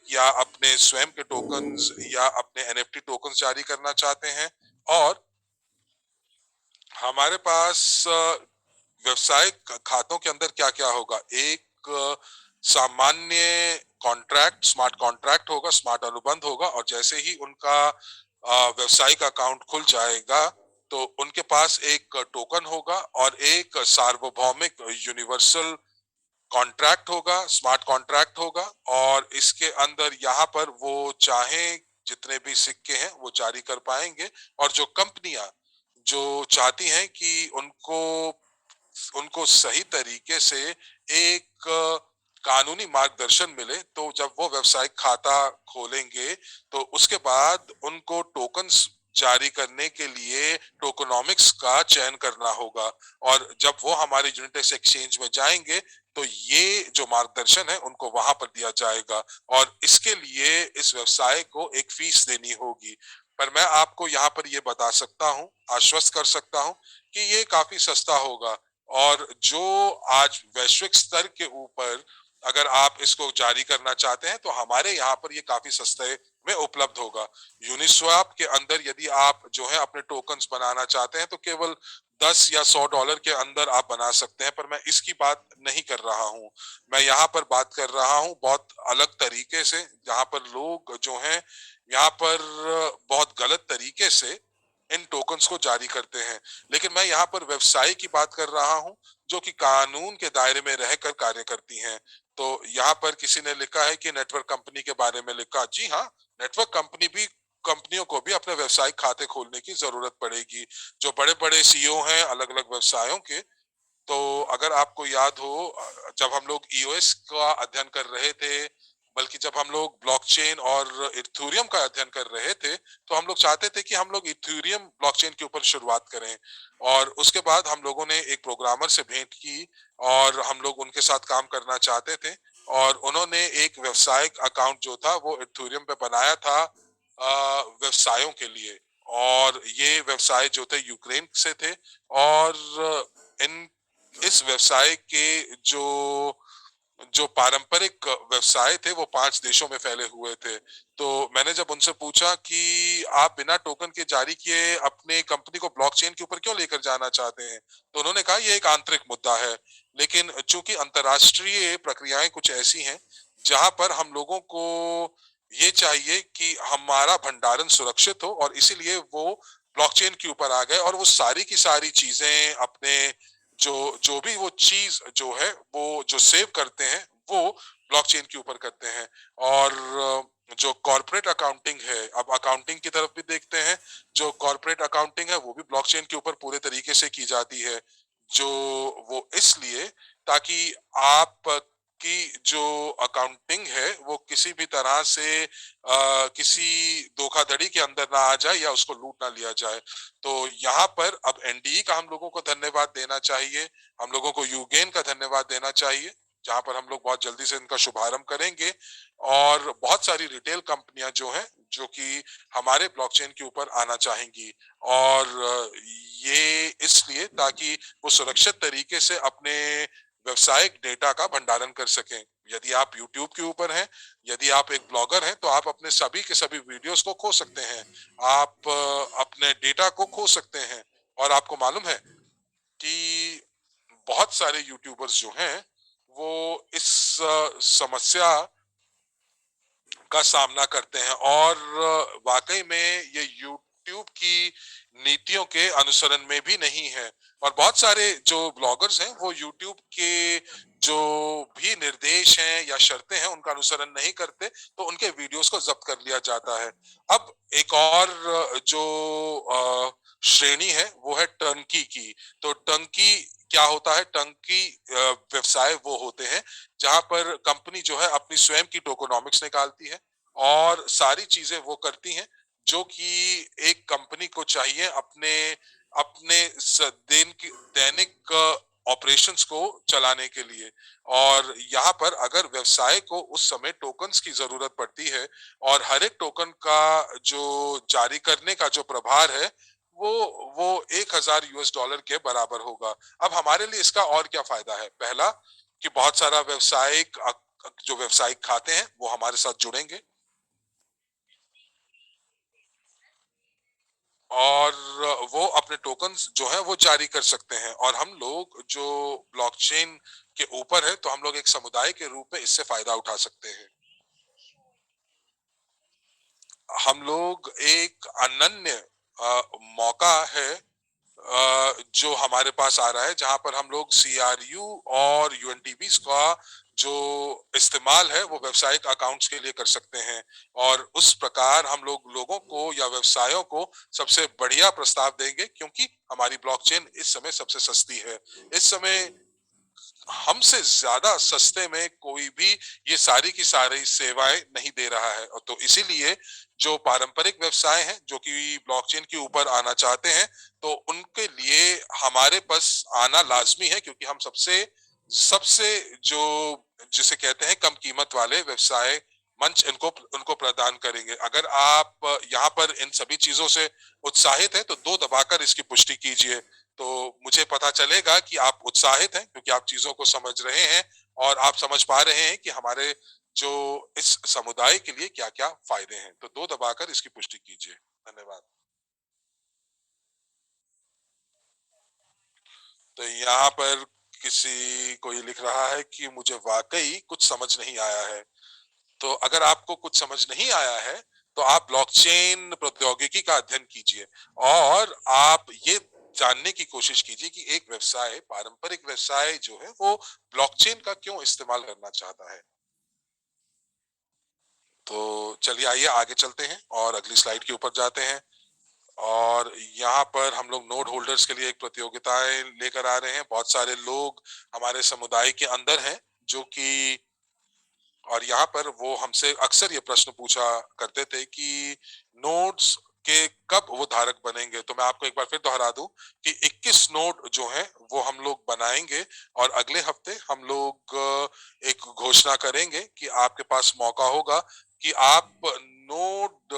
या अपने स्वयं के टोकन्स या अपने एनएफटी टोकन्स जारी करना चाहते हैं, और हमारे पास व्यवसाय खातों के अंदर क्या क्या होगा। एक सामान्य कॉन्ट्रैक्ट, स्मार्ट कॉन्ट्रैक्ट होगा, स्मार्ट अनुबंध होगा, और जैसे ही उनका व्यवसायिक अकाउंट खुल जाएगा तो उनके पास एक टोकन होगा और एक सार्वभौमिक यूनिवर्सल कॉन्ट्रैक्ट होगा, स्मार्ट कॉन्ट्रैक्ट होगा, और इसके अंदर यहाँ पर वो चाहे जितने भी सिक्के हैं वो जारी कर पाएंगे। और जो कंपनियां जो चाहती हैं कि उनको उनको सही तरीके से एक कानूनी मार्गदर्शन मिले, तो जब वो व्यवसायिक खाता खोलेंगे तो उसके बाद उनको टोकन्स जारी करने के लिए टोकनॉमिक्स का चयन करना होगा। और जब वो हमारे यूनिटेक्स एक्सचेंज में जाएंगे तो ये जो मार्गदर्शन है उनको वहां पर दिया जाएगा, और इसके लिए इस व्यवसाय को एक फीस देनी होगी। पर मैं आपको यहाँ पर ये बता सकता हूँ, आश्वस्त कर सकता हूँ कि ये काफी सस्ता होगा। और जो आज वैश्विक स्तर के ऊपर अगर आप इसको जारी करना चाहते हैं तो हमारे यहाँ पर ये काफी सस्ते में उपलब्ध होगा। यूनिस्वैप के अंदर यदि आप जो है अपने टोकन्स बनाना चाहते हैं तो केवल 10 या $100 के अंदर आप बना सकते हैं, पर मैं इसकी बात नहीं कर रहा हूँ। मैं यहाँ पर बात कर रहा हूँ बहुत अलग तरीके से, जहाँ पर लोग जो हैं यहाँ पर बहुत गलत तरीके से इन टोकन्स को जारी करते हैं। लेकिन मैं यहाँ पर व्यवसाय की बात कर रहा हूँ जो कि कानून के दायरे में रहकर कार्य करती हैं। तो यहाँ पर किसी ने लिखा है कि नेटवर्क कंपनी के बारे में लिखा, जी हाँ, नेटवर्क कंपनियों को भी अपने व्यवसायिक खाते खोलने की जरूरत पड़ेगी। जो बड़े बड़े सीईओ हैं अलग अलग व्यवसायों के, तो अगर आपको याद हो, जब हम लोग ईओएस का अध्ययन कर रहे थे, बल्कि जब हम लोग ब्लॉकचेन और इथेरियम का अध्ययन कर रहे थे, तो हम लोग चाहते थे कि हम लोग इथेरियम ब्लॉकचेन के ऊपर शुरुआत करें। और उसके बाद हम लोगों ने एक प्रोग्रामर से भेंट की और हम लोग उनके साथ काम करना चाहते थे, और उन्होंने एक व्यवसायिक अकाउंट जो था वो इथेरियम पे बनाया था व्यवसायों के लिए। और ये व्यवसाय जो थे यूक्रेन से थे, और इन इस व्यवसाय के जो जो पारंपरिक व्यवसाय थे वो 5 देशों में फैले हुए थे। तो मैंने जब उनसे पूछा कि आप बिना टोकन के जारी किए अपने कंपनी को ब्लॉकचेन के ऊपर क्यों लेकर जाना चाहते हैं, तो उन्होंने कहा ये एक आंतरिक मुद्दा है। लेकिन चूंकि अंतर्राष्ट्रीय प्रक्रियाएं कुछ ऐसी हैं जहां पर हम लोगों को ये चाहिए कि हमारा भंडारण सुरक्षित हो, और इसीलिए वो ब्लॉकचेन के ऊपर आ गए और वो सारी की सारी चीजें अपने जो जो भी वो चीज जो है वो जो सेव करते हैं वो ब्लॉकचेन के ऊपर करते हैं। और जो कॉर्पोरेट अकाउंटिंग है, अब अकाउंटिंग की तरफ भी देखते हैं, जो कॉर्पोरेट अकाउंटिंग है वो भी ब्लॉकचेन के ऊपर पूरे तरीके से की जाती है। जो वो इसलिए ताकि आप की जो अकाउंटिंग है वो किसी भी तरह से किसी धोखाधड़ी के अंदर ना आ जाए या उसको लूट ना लिया जाए। तो यहाँ पर अब एनडीई का हम लोगों को धन्यवाद देना चाहिए, हम लोगों को यूगेन का धन्यवाद देना चाहिए, जहां पर हम लोग बहुत जल्दी से इनका शुभारंभ करेंगे। और बहुत सारी रिटेल कंपनियां जो हैं जो कि हमारे ब्लॉकचेन के ऊपर आना चाहेंगी, और ये इसलिए ताकि वो सुरक्षित तरीके से अपने व्यवसायिक डेटा का भंडारण कर सकें। यदि आप YouTube के ऊपर हैं, यदि आप एक ब्लॉगर हैं, तो आप अपने सभी के सभी वीडियोस को खो सकते हैं, आप अपने डेटा को खो सकते हैं। और आपको मालूम है कि बहुत सारे यूट्यूबर्स जो हैं वो इस समस्या का सामना करते हैं, और वाकई में ये YouTube की नीतियों के अनुसरण में भी नहीं है। और बहुत सारे जो ब्लॉगर्स हैं वो YouTube के जो भी निर्देश हैं या शर्तें हैं उनका अनुसरण नहीं करते, तो उनके वीडियोस को जब्त कर लिया जाता है। अब एक और जो श्रेणी है वो है टर्नकी की। तो टर्नकी क्या होता है? टर्नकी व्यवसाय वो होते हैं जहां पर कंपनी जो है अपनी स्वयं की टोकोनॉमिक्स निकालती है और सारी चीजें वो करती हैं जो कि एक कंपनी को चाहिए अपने अपने दैनिक ऑपरेशंस को चलाने के लिए। और यहाँ पर अगर व्यवसाय को उस समय टोकन्स की जरूरत पड़ती है, और हर एक टोकन का जो जारी करने का जो प्रभार है वो वो $1000 के बराबर होगा। अब हमारे लिए इसका और क्या फायदा है? पहला कि बहुत सारा व्यवसायिक जो व्यावसायिक खाते हैं वो हमारे साथ जुड़ेंगे और वो अपने टोकन्स जो है वो जारी कर सकते हैं और हम लोग जो ब्लॉकचेन के ऊपर है तो हम लोग एक समुदाय के रूप में इससे फायदा उठा सकते हैं। हम लोग एक अनन्य मौका है जो हमारे पास आ रहा है जहां पर हम लोग सीआरयू और यूएनटीबी का जो इस्तेमाल है वो व्यावसायिक अकाउंट्स के लिए कर सकते हैं और उस प्रकार हम लोग लोगों को या व्यवसायों को सबसे बढ़िया प्रस्ताव देंगे क्योंकि हमारी ब्लॉकचेन इस समय सबसे सस्ती है। इस समय हमसे ज्यादा सस्ते में कोई भी ये सारी की सारी सेवाएं नहीं दे रहा है और तो इसीलिए जो पारंपरिक व्यवसाय हैं जो कि ब्लॉकचेन के ऊपर आना चाहते हैं तो उनके लिए हमारे पास आना लाजमी है क्योंकि हम सबसे सबसे जो जिसे कहते हैं कम कीमत वाले व्यवसाय मंच इनको उनको प्रदान करेंगे। अगर आप यहाँ पर इन सभी चीजों से उत्साहित हैं तो दो दबाकर इसकी पुष्टि कीजिए तो मुझे पता चलेगा कि आप उत्साहित हैं क्योंकि आप चीजों को समझ रहे हैं और आप समझ पा रहे हैं कि हमारे जो इस समुदाय के लिए क्या-क्या फायदे हैं। तो दो दबाकर इसकी पुष्टि कीजिए। धन्यवाद। तो यहाँ पर किसी कोई लिख रहा है कि मुझे वाकई कुछ समझ नहीं आया है। तो अगर आपको कुछ समझ नहीं आया है तो आप ब्लॉकचेन प्रौद्योगिकी का अध्ययन कीजिए और आप ये जानने की कोशिश कीजिए कि एक व्यवसाय पारंपरिक व्यवसाय जो है वो ब्लॉकचेन का क्यों इस्तेमाल करना चाहता है। तो चलिए आइए आगे चलते हैं और अगली स्लाइड के ऊपर जाते हैं और यहाँ पर हम लोग नोड होल्डर्स के लिए एक प्रतियोगिताएं लेकर आ रहे हैं। बहुत सारे लोग हमारे समुदाय के अंदर हैं जो कि और यहाँ पर वो हमसे अक्सर ये प्रश्न पूछा करते थे कि नोड्स के कब वो धारक बनेंगे। तो मैं आपको एक बार फिर दोहरा दूं कि 21 नोड जो हैं वो हम लोग बनाएंगे और अगले हफ्ते हम लोग एक घोषणा करेंगे कि आपके पास मौका होगा कि आप नोड